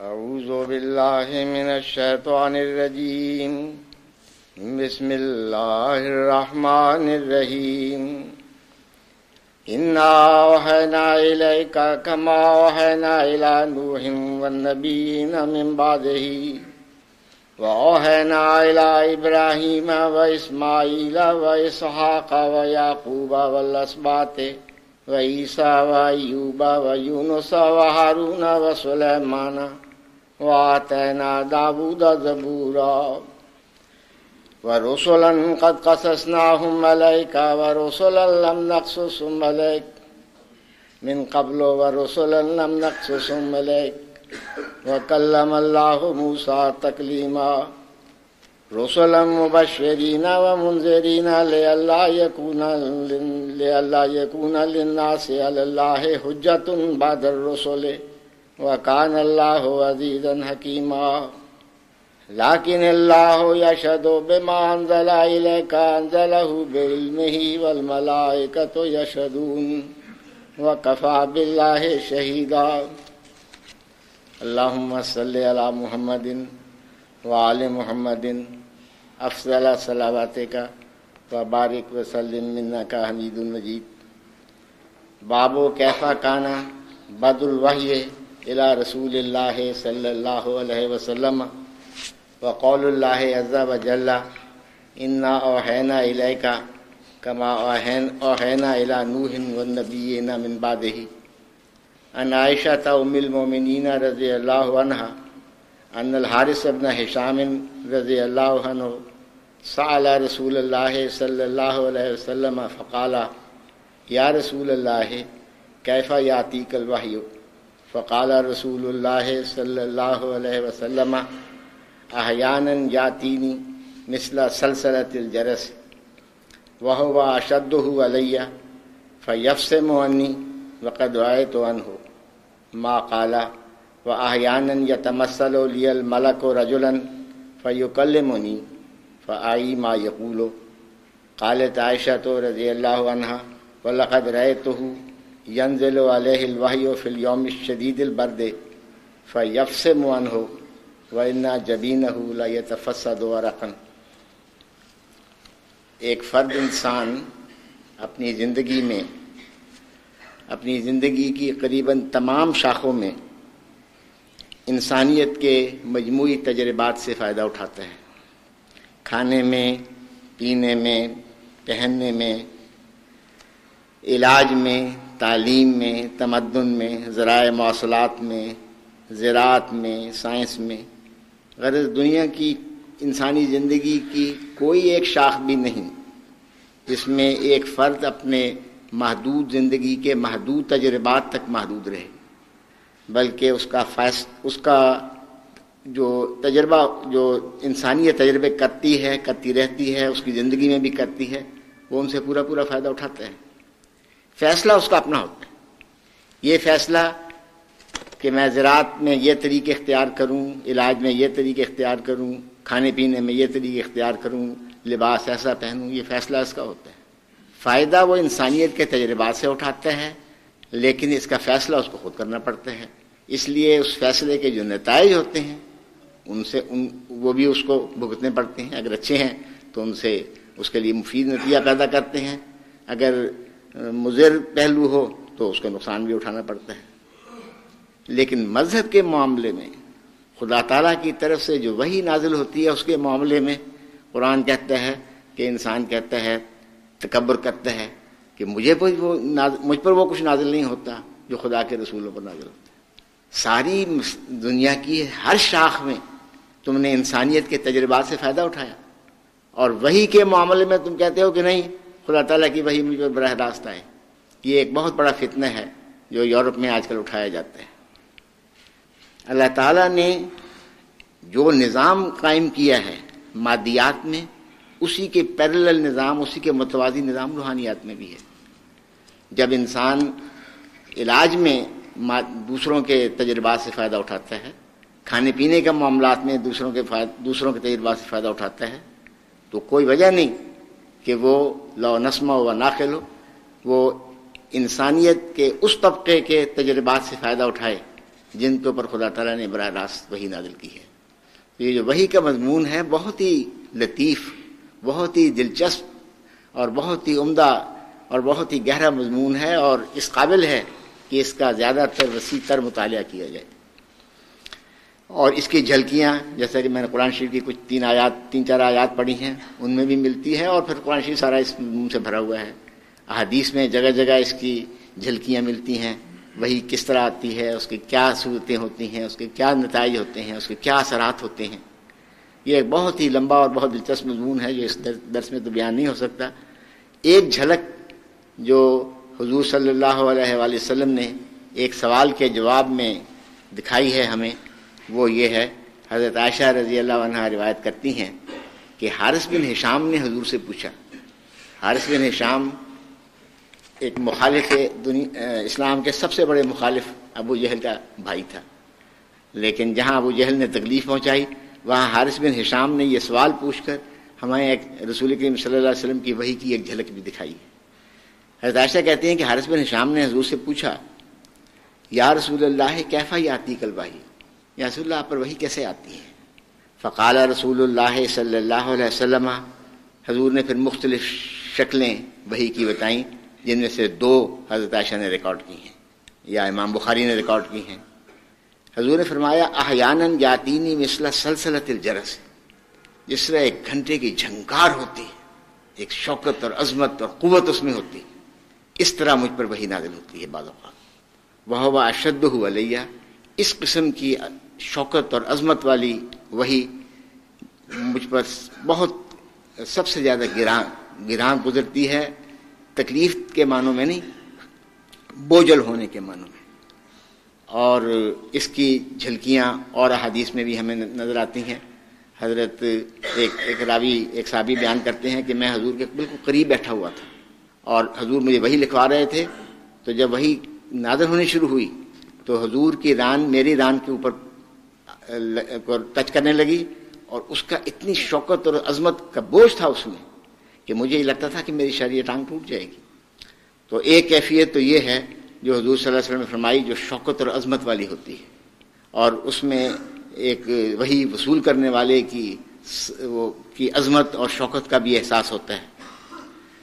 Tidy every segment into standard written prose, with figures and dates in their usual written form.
اعوذ باللہ من الشیطان الرجیم بسم اللہ الرحمن الرحیم انا اوحینا الیک کما اوحینا الی نوح والنبیین من بعدہ وأوحينا إلى إبراهيم وإسماعيل وإسحاق ويعقوب والأسباط وعيسى وأيوب ويونس وهارون وسليمان وآتينا داود زبورا ورسلا قد قصصناهم عليك ورسلا لم نقصصهم عليك من قبل ورسلا لم نقصصهم عليك وَكَلَّمَ اللَّهُ مُوسَىٰ تَكْلِيمًا رُسُلًا مُبَشِّرِينَ وَمُنذِرِينَ لِئَلَّا يَكُونَ لِلنَّاسِ عَلَى اللَّهِ حُجَّةٌ بَعْدَ الرُّسُلِ وَكَانَ اللَّهُ عَزِيزًا حَكِيمًا لَكِنِ اللَّهُ يَشْهَدُ بِمَا أَنزَلَ إِلَيْكَ أَنزَلَهُ بِعِلْمِهِ وَالْمَلَائِكَةُ يَشْهَدُونَ وَكَفَىٰ بِاللَّهِ شَهِيدًا اللہم صلی علی محمد وآل محمد افضل صلواتک وبارک وسلم منک حمید مجید باب کیف کان بدء الوحی الی رسول اللہ صلی اللہ علیہ وسلم وقول اللہ عز وجل انا اوحینا الیک کما اوحینا الی نوح والنبیین من بعدہ ان عائشہ ام المؤمنین رضی اللہ عنہا ان الحارث بن ہشام رضی اللہ عنہ سأل رسول اللہ صلی اللہ علیہ وسلم فقال یا رسول اللہ کیف یاتیک الوحی فقال رسول اللہ صلی اللہ علیہ وسلم احیانا یاتینی مثل سلسلۃ الجرس وہو اشدہ علی فیفصم عنی وقد رأیت عنہ ما قال وأحيانا يتمثل لي الملك رجلا فيكلمني فأعي ما يقول قالت عائشة رضي الله عنها ولقد رأيته ينزل عليه الوحي في اليوم الشديد البرد فيفصم عنه وإن جبينه لا يتفسد ورقا. ایک فرد انسان اپنی زندگی کی قریباً تمام شاخوں میں انسانیت کے مجموعی تجربات سے فائدہ اٹھاتا ہے. کھانے میں، پینے میں، پہننے میں، علاج میں، تعلیم میں، تمدن میں، ذرائع مواصلات میں، زراعت میں، سائنس میں. غرض دنیا کی انسانی زندگی کی کوئی ایک شاخ بھی نہیں جس میں ایک فرد اپنے محدود زندگی کے محدود تجربات تک محدود رہے، بلکہ اس کا جو تجربہ جو انسانیت تجربے کرتی رہتی ہے، اس کی زندگی میں بھی کرتی ہے، وہ ان سے پورا فائدہ اٹھاتا ہے. فیصلہ اس کا اپنا ہوتا ہے. یہ فیصلہ کہ میں زراعت میں یہ طریقے اختیار کروں، علاج میں یہ طریقے اختیار کروں، کھانے پینے میں یہ طریقے اختیار کروں، لباس ایسا پہنوں، یہ فیصلہ اس کا ہوتا ہے. فائدہ وہ انسانیت کے تجربات سے اٹھاتا ہے، لیکن اس کا فیصلہ اس کو خود کرنا پڑتا ہے. اس لیے اس فیصلے کے جو نتائج ہوتے ہیں وہ بھی اس کو بھگتنے پڑتے ہیں. اگر اچھے ہیں تو ان سے اس کے لیے مفید نتیجہ پیدا کرتے ہیں، اگر مضر پہلو ہو تو اس کا نقصان بھی اٹھانا پڑتا ہے. لیکن مذہب کے معاملے میں خدا تعالیٰ کی طرف سے جو وحی نازل ہوتی ہے اس کے معاملے میں قرآن کہتا ہے کہ انسان کہتا ہے، تکبر کرتا ہے کہ مجھ پر وہ کچھ نازل نہیں ہوتا جو خدا کے رسولوں پر نازل ہوتا ہے. ساری دنیا کی ہر شاخ میں تم نے انسانیت کے تجربات سے فائدہ اٹھایا، اور وحی کے معاملے میں تم کہتے ہو کہ نہیں، خدا تعالیٰ کی وحی مجھ پر براہ راست آئے. یہ ایک بہت بڑا فتنہ ہے جو یورپ میں آج کل اٹھایا جاتا ہے. اللہ تعالیٰ نے جو نظام قائم کیا ہے مادیات میں، اسی کے پیرلل نظام، اسی کے متوازی نظام روحانیات میں بھی ہے. جب انسان علاج میں دوسروں کے تجربات سے فائدہ اٹھاتا ہے، کھانے پینے کے معاملات میں دوسروں کے تجربات سے فائدہ اٹھاتا ہے، تو کوئی وجہ نہیں کہ وہ لو نسمع و ناقل ہو، وہ انسانیت کے اس طبقے کے تجربات سے فائدہ اٹھائے جن کے اوپر خدا تعالیٰ نے براہ راست وحی نازل کی ہے۔ تو یہ جو وحی کا مضمون ہے بہت ہی لطیف، بہت ہی دلچسپ اور بہت ہی عمدہ اور بہت ہی گہرا مضمون ہے، اور اس قابل ہے کہ اس کا زیادہ تر وسیع تر مطالعہ کیا جائے۔ اور اس کی جھلکیاں جیسا کہ میں نے قرآن شریف کی کچھ تین چار آیات پڑھی ہیں ان میں بھی ملتی ہے، اور پھر قرآن شریف سارا اس مضمون سے بھرا ہوا ہے۔ احادیث میں جگہ جگہ اس کی جھلکیاں ملتی ہیں، وہی کس طرح آتی ہے، اس کی کیا صورتیں ہوتی ہیں، اس کے کیا نتائج ہوتے ہیں، اس کے کیا اثرات ہوتے ہیں۔ یہ ایک بہت ہی لمبا اور بہت دلچسپ مضمون ہے جو اس درس میں تو بیان نہیں ہو سکتا۔ ایک جھلک جو حضور صلی اللہ علیہ وآلہ وسلم نے ایک سوال کے جواب میں دکھائی ہے ہمیں، وہ یہ ہے، حضرت عائشہ رضی اللہ عنہا روایت کرتی ہیں کہ حارث بن ہشام نے حضور سے پوچھا۔ حارث بن ہشام ایک مخالف اسلام کے سب سے بڑے مخالف ابو جہل کا بھائی تھا، لیکن جہاں ابو جہل نے تکلیف پہنچائی وہاں حارث بن ہشام نے یہ سوال پوچھ کر ہمیں ایک رسول کریم صلی اللہ علیہ وسلم کی وحی کی ایک جھلک بھی دکھائی ہے۔ حضرت عائشہ کہتے ہیں کہ حارث بن ہشام نے حضور سے پوچھا، یا رسول اللہ کیفا یاتی کل وحی، یا رسول اللہ آپ پر وحی کیسے آتی ہے؟ فقال رسول اللہ صلی اللہ علیہ وسلم، حضور نے پھر مختلف شکلیں وحی کی بتائیں، جن میں سے 2 حضرت عائشہ نے ریکارڈ کی ہیں یا امام بخاری نے ریکارڈ کی ہیں۔ حضور نے فرمایا، احیاناً یاتینی مثل سلسلۃ الجرس، جس طرح ایک گھنٹے کی جھنکار ہوتی ہے، ایک شوکت اور عظمت اور قوت اس میں ہوتی ہے، اس طرح مجھ پر وحی نازل ہوتی ہے بعض اوقات۔ وہو اشدہ علیہ، اس قسم کی شوکت اور عظمت والی وحی مجھ پر بہت سب سے زیادہ گراں گزرتی ہے، تکلیف کے معنوں میں نہیں، بوجھل ہونے کے معنوں میں۔ اور اس کی جھلکیاں اور احادیث میں بھی ہمیں نظر آتی ہیں۔ حضرت ایک صحابی بیان کرتے ہیں کہ میں حضور کے بالکل قریب بیٹھا ہوا تھا اور حضور مجھے وحی لکھوا رہے تھے، تو جب وحی نازل ہونی شروع ہوئی تو حضور کی ران میری ران کے اوپر ٹچ کرنے لگی، اور اس کا اتنی شوکت اور عظمت کا بوجھ تھا اس میں کہ مجھے یہ لگتا تھا کہ میری شریر ٹانگ ٹوٹ جائے گی۔ تو ایک کیفیت تو یہ ہے جو حضور صلی اللہ علیہ وسلم نے فرمائی، جو شوکت اور عظمت والی ہوتی ہے، اور اس میں ایک وحی وصول کرنے والے کی عظمت اور شوکت کا بھی احساس ہوتا ہے۔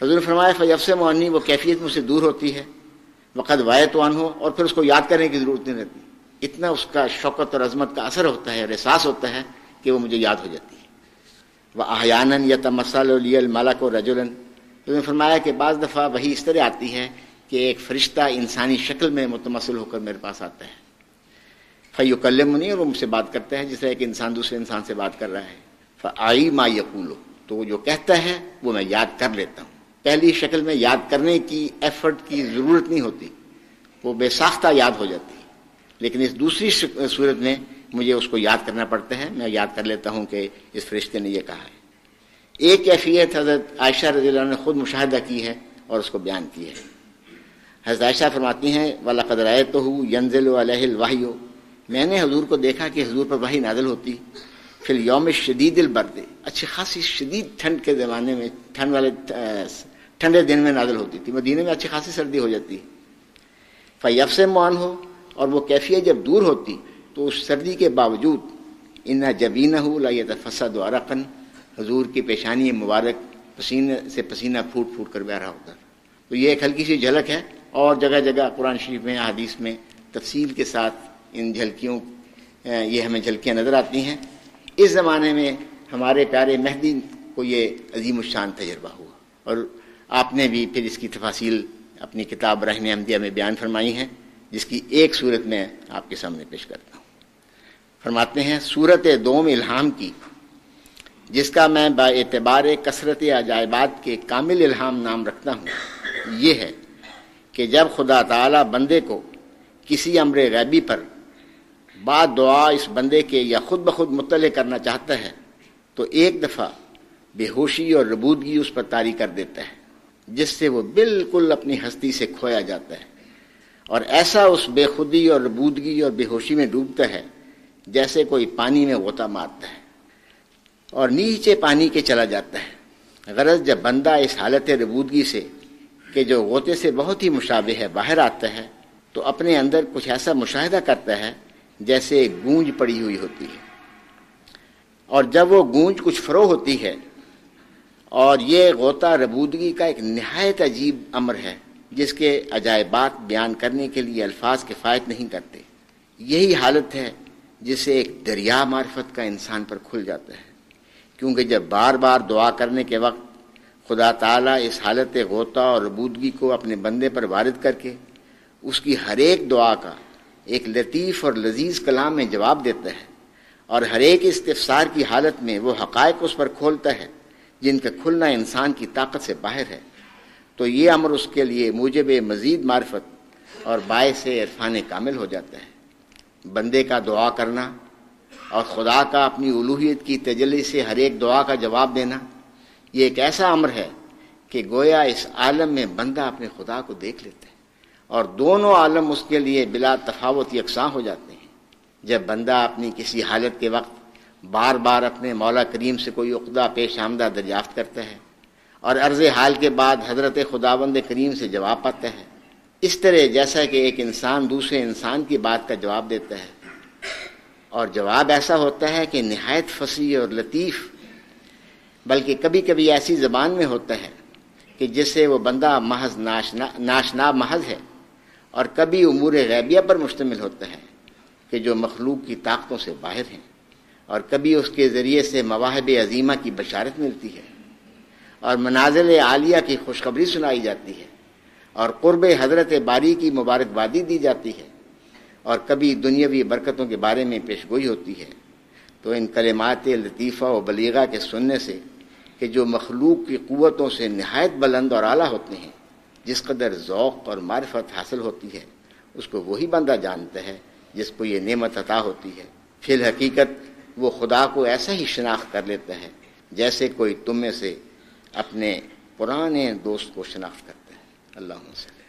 حضور نے فرمایا فیفصم عنی، وہ کیفیت مجھ سے دور ہوتی ہے، وقد وایت عنہ، اور پھر اس کو یاد کرنے کی ضرورت نہیں رہتی، اتنا اس کا شوکت اور عظمت کا اثر ہوتا ہے اور احساس ہوتا ہے کہ وہ مجھے یاد ہو جاتی ہے۔ وَأَحْيَانًا يَتَمَثَّلُ لِيَ الْمَلَكُ رَجُلًا، حضور نے فرمایا کہ بعض دفعہ وحی اس طرح آتی ہے کہ ایک فرشتہ انسانی شکل میں متمثل ہو کر میرے پاس آتا ہے، فَيُكَلِّمُنِي، اور وہ مجھ سے بات کرتا ہے جس طرح ایک انسان دوسرے انسان سے بات کر رہا ہے، فَأَعِي مَا يَقُولُ، تو وہ جو کہتا ہے وہ میں یاد کر لیتا ہوں۔ پہلی شکل میں یاد کرنے کی ایفرٹ کی ضرورت نہیں ہوتی، وہ بے ساختہ یاد ہو جاتی ہے، لیکن اس دوسری صورت میں مجھے اس کو یاد کرنا پڑتا ہے، میں یاد کر لیتا ہوں کہ اس فرشتے نے یہ کہا ہے۔ ایک کیفیت حضرت عائشہ رضی اللہ عنہ نے خود مشاہدہ کی ہے اور اس کو بیان کی ہے۔ حضرت عائشہ فرماتی ہیں وَلَقَدْ رَأَيْتُهُ يَنزِلُ عَلَيْهِ الْوَحْيُ، میں نے حضور کو دیکھا کہ حضور پر وحی نازل ہوتی، فی اليوم الشدید البرد، اچھی خاصی شدید ٹھنڈ کے زمانے میں، ٹھنڈے دن میں نازل ہوتی تھی، مدینے میں اچھی خاصی سردی ہو جاتی، فَيَفْصِمُ عَنْهُ، اور وہ کیفیت جب دور ہوتی تو اس سردی کے باوجود اِنَّ جَبِينَهُ لَيَتَفَسَّدُ عَرَقًا، حضور کی پیشانی مبارک پسینے سے پسینہ پھوٹ پھوٹ کر بہہ رہا ہوتا۔ تو یہ ایک ہلکی سی جھلک ہے، اور جگہ جگہ قرآن شریف میں حدیث میں تفصیل کے ساتھ ان جھلکیوں یہ ہمیں جھلکیاں نظر آتی ہیں۔ اس زمانے میں ہمارے پیارے مہدی کو یہ عظیم الشان تجربہ ہوا، اور آپ نے بھی پھر اس کی تفاصیل اپنی کتاب رہن احمدیہ میں بیان فرمائی ہیں، جس کی ایک صورت میں آپ کے سامنے پیش کرتا ہوں۔ فرماتے ہیں صورت دوم الہام کی، جس کا میں با اعتبار کثرت عجائبات کے کامل الہام نام رکھتا ہوں، یہ ہے کہ جب خدا تعالی بندے کو کسی امر غیبی پر بعد دعا اس بندے کے یا خود بخود مطلع کرنا چاہتا ہے تو ایک دفعہ بے ہوشی اور ربودگی اس پر طاری کر دیتا ہے، جس سے وہ بالکل اپنی ہستی سے کھویا جاتا ہے، اور ایسا اس بے خودی اور ربودگی اور بے ہوشی میں ڈوبتا ہے جیسے کوئی پانی میں غوطہ مارتا ہے اور نیچے پانی کے چلا جاتا ہے۔ غرض جب بندہ اس حالت ربودگی سے کہ جو غوطے سے بہت ہی مشابہ ہے باہر آتا ہے تو اپنے اندر کچھ ایسا مشاہدہ کرتا ہے جیسے گونج پڑی ہوئی ہوتی ہے، اور جب وہ گونج کچھ فروغ ہوتی ہے، اور یہ غوطہ ربودگی کا ایک نہایت عجیب امر ہے جس کے عجائبات بیان کرنے کے لیے الفاظ کفایت نہیں کرتے. یہی حالت ہے جس سے ایک دریا معرفت کا انسان پر کھل جاتا ہے، کیونکہ جب بار بار دعا کرنے کے وقت خدا تعالیٰ اس حالت غوطہ اور ربودگی کو اپنے بندے پر وارد کر کے اس کی ہر ایک دعا کا ایک لطیف اور لذیذ کلام میں جواب دیتا ہے، اور ہر ایک استفسار کی حالت میں وہ حقائق اس پر کھولتا ہے جن کا کھلنا انسان کی طاقت سے باہر ہے، تو یہ امر اس کے لیے موجب مزید معرفت اور باعث عرفان کامل ہو جاتا ہے. بندے کا دعا کرنا اور خدا کا اپنی الوہیت کی تجلی سے ہر ایک دعا کا جواب دینا، یہ ایک ایسا امر ہے کہ گویا اس عالم میں بندہ اپنے خدا کو دیکھ لیتا ہے، اور دونوں عالم اس کے لیے بلا تفاوت یکساں ہو جاتے ہیں. جب بندہ اپنی کسی حالت کے وقت بار بار اپنے مولا کریم سے کوئی عقدہ پیش آمدہ دریافت کرتا ہے اور عرض حال کے بعد حضرت خداوند کریم سے جواب پاتا ہے، اس طرح جیسا کہ ایک انسان دوسرے انسان کی بات کا جواب دیتا ہے، اور جواب ایسا ہوتا ہے کہ نہایت فصیح اور لطیف، بلکہ کبھی کبھی ایسی زبان میں ہوتا ہے کہ جس سے وہ بندہ محض ناشنا محض ہے، اور کبھی امور غیبیہ پر مشتمل ہوتا ہے کہ جو مخلوق کی طاقتوں سے باہر ہیں، اور کبھی اس کے ذریعے سے مواہب عظیمہ کی بشارت ملتی ہے، اور منازل عالیہ کی خوشخبری سنائی جاتی ہے، اور قرب حضرت باری کی مبارکبادی دی جاتی ہے، اور کبھی دنیاوی برکتوں کے بارے میں پیشگوئی ہوتی ہے. تو ان کلمات لطیفہ و بلیغہ کے سننے سے کہ جو مخلوق کی قوتوں سے نہایت بلند اور اعلیٰ ہوتے ہیں، جس قدر ذوق اور معرفت حاصل ہوتی ہے اس کو وہی بندہ جانتا ہے جس کو یہ نعمت عطا ہوتی ہے. فی الحقیقت وہ خدا کو ایسا ہی شناخت کر لیتا ہے جیسے کوئی تم میں سے اپنے پرانے دوست کو شناخت کرتا ہے. اللہم صلی